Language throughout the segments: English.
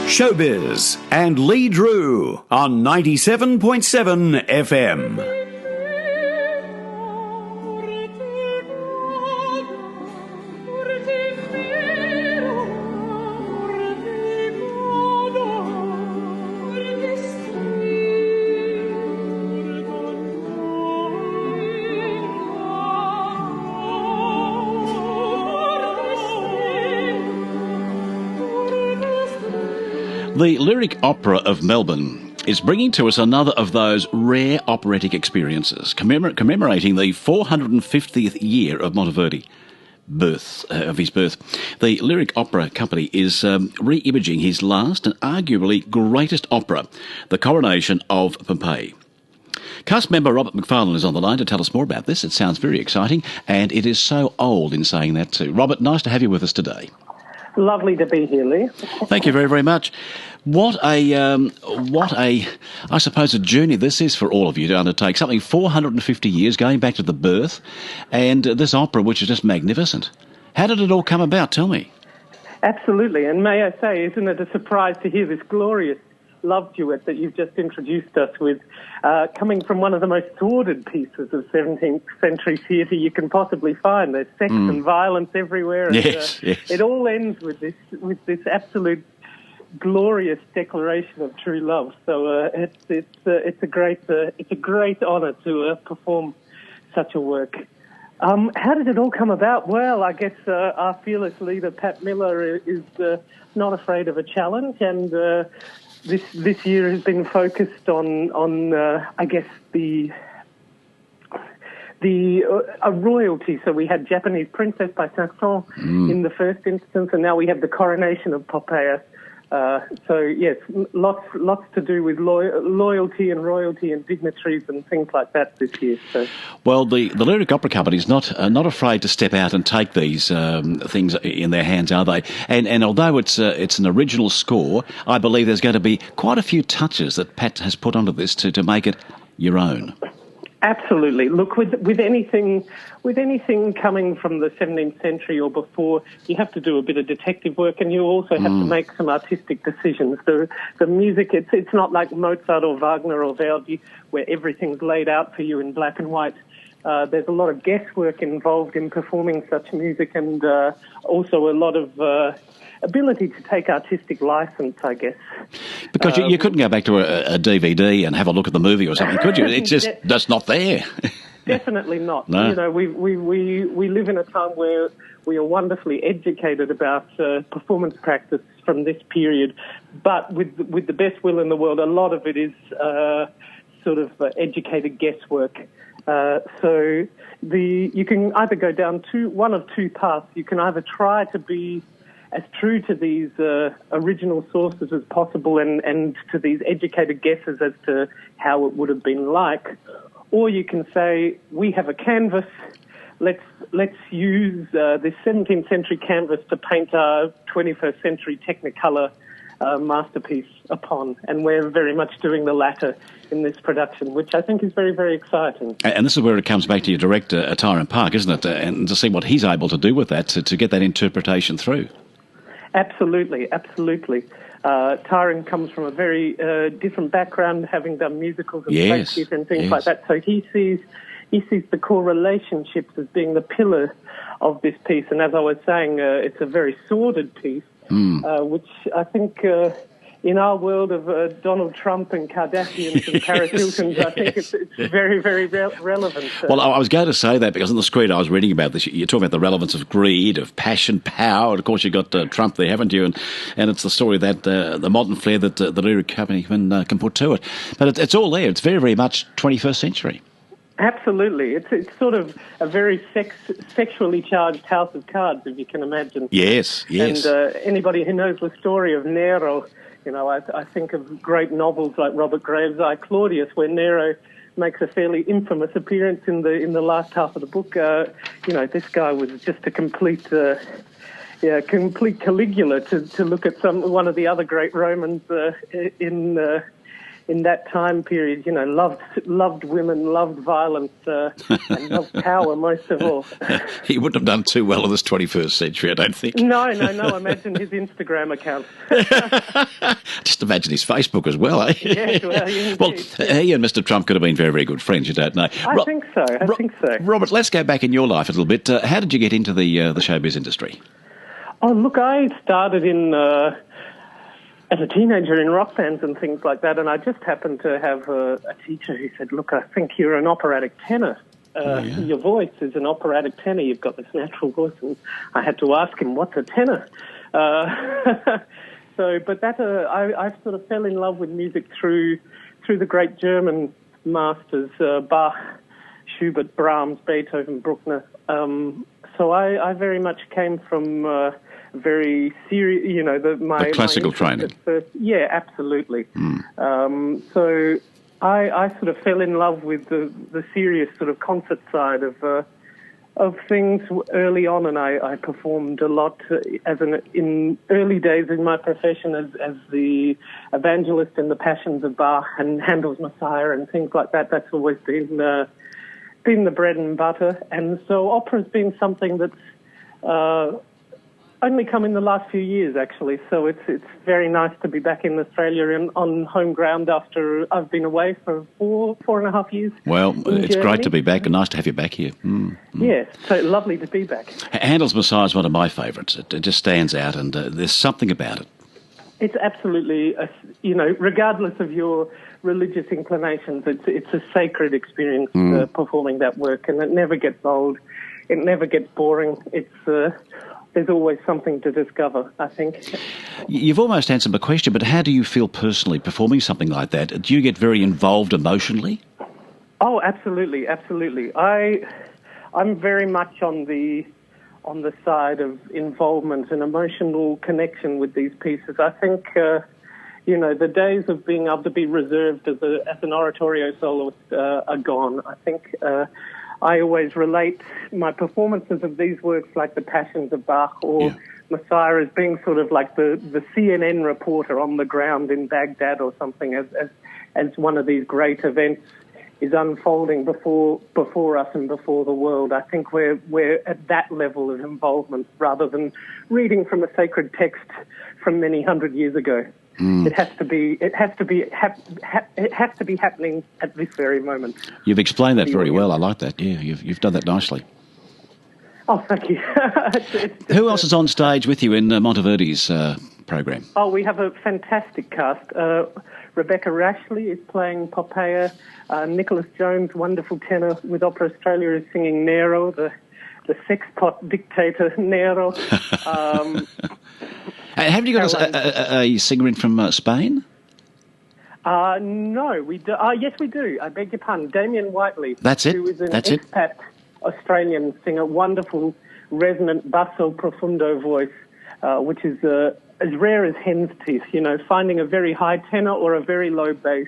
Showbiz and Leigh Drew on 97.7 FM. The Lyric Opera of Melbourne is bringing to us another of those rare operatic experiences, commemorating the 450th year of Monteverdi. Of his birth. The Lyric Opera Company is re-imaging his last and arguably greatest opera, The Coronation of Pompeii. Cast member Robert Macfarlane is on the line to tell us more about this. It sounds very exciting, and it is so old in saying that too. Robert, nice to have you with us today. Lovely to be here, Leigh. Thank you very, very much. What a, I suppose, a journey this is for all of you to undertake. Something 450 years, going back to the birth, and this opera, which is just magnificent. How did it all come about? Tell me. Absolutely, and may I say, isn't it a surprise to hear this glorious love duet that you've just introduced us with, coming from one of the most sordid pieces of 17th century theatre you can possibly find. There's sex and violence everywhere, and yes. It all ends with this absolute glorious declaration of true love. So it's a great honour to perform such a work. How did it all come about? Well, I guess our fearless leader Pat Miller is not afraid of a challenge, and this year has been focused on I guess a royalty. So we had Japanese Princess by Saint-Saëns in the first instance, and now we have the coronation of Popeye. So yes, lots to do with loyalty and royalty and dignitaries and things like that this year. So. Well, the Lyric Opera Company is not afraid to step out and take these things in their hands, are they? And although it's an original score, I believe there's going to be quite a few touches that Pat has put onto this to make it your own. Absolutely. Look, with anything coming from the 17th century or before, you have to do a bit of detective work, and you also have to make some artistic decisions. The music, it's not like Mozart or Wagner or Verdi, where everything's laid out for you in black and white. There's a lot of guesswork involved in performing such music, and also a lot of ability to take artistic license, I guess. Because you couldn't go back to a DVD and have a look at the movie or something, could you? It's just that's not there. Definitely not. No. You know, we live in a time where we are wonderfully educated about performance practice from this period, but with the best will in the world, a lot of it is sort of educated guesswork. So you can either go down one of two paths. You can either try to be as true to these original sources as possible and to these educated guesses as to how it would have been like, or you can say, we have a canvas, let's use this 17th century canvas to paint our 21st century Technicolor masterpiece upon, and we're very much doing the latter in this production, which I think is very, very exciting. And this is where it comes back to your director, Tyrone Park, isn't it? And to see what he's able to do with that, to get that interpretation through. Absolutely. Tyrone comes from a very different background, having done musicals and stage theatre and things like that. So he sees the core relationships as being the pillar of this piece. And as I was saying, it's a very sordid piece, which I think in our world of Donald Trump and Kardashians and Paris Hiltons, I think it's very, very relevant. Well, I was going to say that because on the screen I was reading about this. You're talking about the relevance of greed, of passion, power, and of course you've got Trump there, haven't you? And it's the story that the modern flair that the Lyric Company can put to it. But it's all there. It's very, very much 21st century. Absolutely. It's sort of a very sexually charged house of cards, if you can imagine. Yes. And anybody who knows the story of Nero, you know, I think of great novels like Robert Graves' I, Claudius, where Nero makes a fairly infamous appearance in the last half of the book. You know, this guy was just a complete Caligula to look at one of the other great Romans in in that time period, loved women, loved violence, and loved power most of all. He wouldn't have done too well in this 21st century, I don't think. No. Imagine his Instagram account. Just imagine his Facebook as well, eh? Yes, well, indeed. Well, he and Mr. Trump could have been very, very good friends, you don't know. I think so. Robert, let's go back in your life a little bit. How did you get into the showbiz industry? Oh, look, I started as a teenager in rock bands and things like that, and I just happened to have a teacher who said, look, I think you're an operatic tenor. Your voice is an operatic tenor. You've got this natural voice. And I had to ask him, what's a tenor? I sort of fell in love with music through the great German masters, Bach, Schubert, Brahms, Beethoven, Bruckner. So I very much came from very serious, the classical training. Yeah, absolutely. So I sort of fell in love with the serious sort of concert side of things early on, and I performed a lot in early days in my profession as the evangelist in the Passions of Bach and Handel's Messiah and things like that. That's always been the bread and butter, and so opera's been something that's only come in the last few years, actually. So it's very nice to be back in Australia and on home ground after I've been away for 4.5 years. Well, it's Germany. Great to be back and nice to have you back here. Yes, so lovely to be back. Handel's Messiah is one of my favourites. It just stands out, and there's something about it. It's absolutely, regardless of your religious inclinations, it's a sacred experience performing that work, and it never gets old. It never gets boring. There's always something to discover, I think. You've almost answered my question, but how do you feel personally performing something like that? Do you get very involved emotionally? Oh, absolutely. I'm very much on the side of involvement and emotional connection with these pieces. I think, the days of being able to be reserved as an oratorio soloist are gone. I think I always relate my performances of these works, like the Passions of Bach or Messiah, as being sort of like the CNN reporter on the ground in Baghdad or something, as one of these great events is unfolding before us and before the world. I think we're at that level of involvement rather than reading from a sacred text from many hundred years ago. It has to be happening at this very moment. You've explained that very well. I like that. Yeah, you've done that nicely. Oh, thank you. Who else is on stage with you in Monteverdi's program? Oh, we have a fantastic cast. Rebecca Rashley is playing Poppaea. Nicholas Jones, wonderful tenor with Opera Australia, is singing Nero, the sexpot dictator Nero. Haven't you got a singer in from Spain? No, we do. Yes, we do. I beg your pardon. Damian Whiteleaf. That's it. Who is an expat Australian singer, wonderful resonant basso profundo voice, which is as rare as hen's teeth. Finding a very high tenor or a very low bass,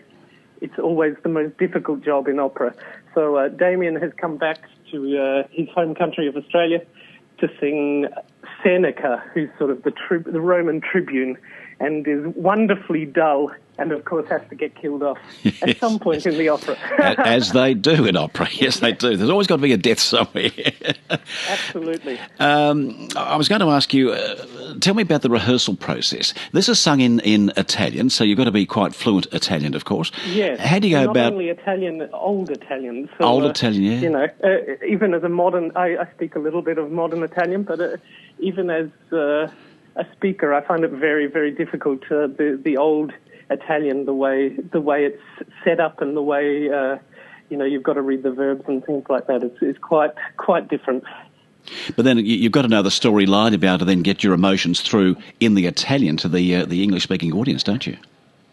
it's always the most difficult job in opera. So Damian has come back to his home country of Australia to sing Seneca, who's sort of the Roman tribune, and is wonderfully dull, and of course has to get killed off at some point in the opera. As they do in opera, yes they do. There's always got to be a death somewhere. Absolutely. I was going to ask you, tell me about the rehearsal process. This is sung in Italian, so you've got to be quite fluent Italian, of course. Yes. How do you go not about... Not only Italian, old Italian. So, old Italian, yeah. Even as a modern... I speak a little bit of modern Italian, but even as a speaker, I find it very, very difficult. The old Italian, the way it's set up and the way you've got to read the verbs and things like that. It's quite different. But then you've got to know the storyline about to then get your emotions through in the Italian to the English-speaking audience, don't you?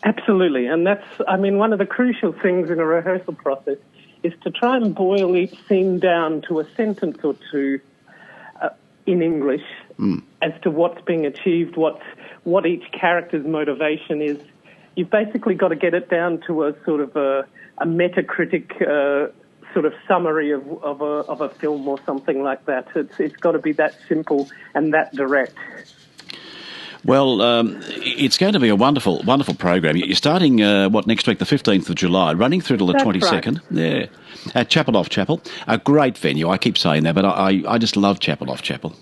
Absolutely, and that's one of the crucial things in a rehearsal process is to try and boil each scene down to a sentence or two in English as to what's being achieved, what each character's motivation is. You've basically got to get it down to a sort of a Metacritic sort of summary of a film or something like that. It's got to be that simple and that direct. Well, It's going to be a wonderful, wonderful program. You're starting, next week, the 15th of July, running through till the That's 22nd. right. Yeah. At Chapel Off Chapel. A great venue. I keep saying that, but I just love Chapel Off Chapel.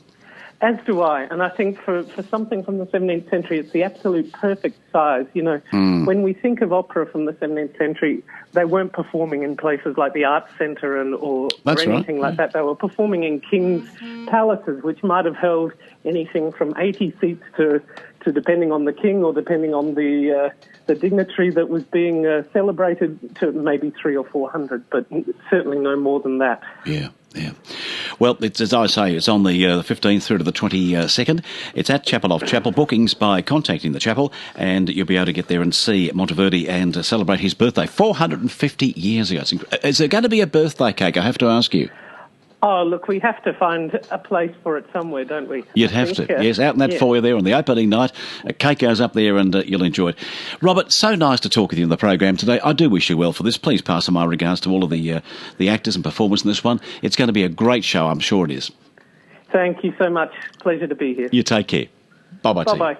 As do I, and I think for something from the 17th century, it's the absolute perfect size. You know, when we think of opera from the 17th century, they weren't performing in places like the Arts Centre or anything like that. They were performing in kings' palaces, which might have held anything from 80 seats to depending on the king or depending on the dignitary that was being celebrated, to maybe 300 or 400, but certainly no more than that. Yeah. Yeah. Well, it's, as I say, it's on the 15th through to the 22nd. It's at Chapel Off Chapel. Bookings by contacting the chapel, and you'll be able to get there and see Monteverdi and celebrate his birthday 450 years ago. Is there going to be a birthday cake? I have to ask you. Oh, look, we have to find a place for it somewhere, don't we? You'd have to. Yes, out in that foyer there on the opening night. A cake goes up there and you'll enjoy it. Robert, so nice to talk with you on the program today. I do wish you well for this. Please pass on my regards to all of the actors and performers in this one. It's going to be a great show, I'm sure it is. Thank you so much. Pleasure to be here. You take care. Bye-bye. Bye-bye.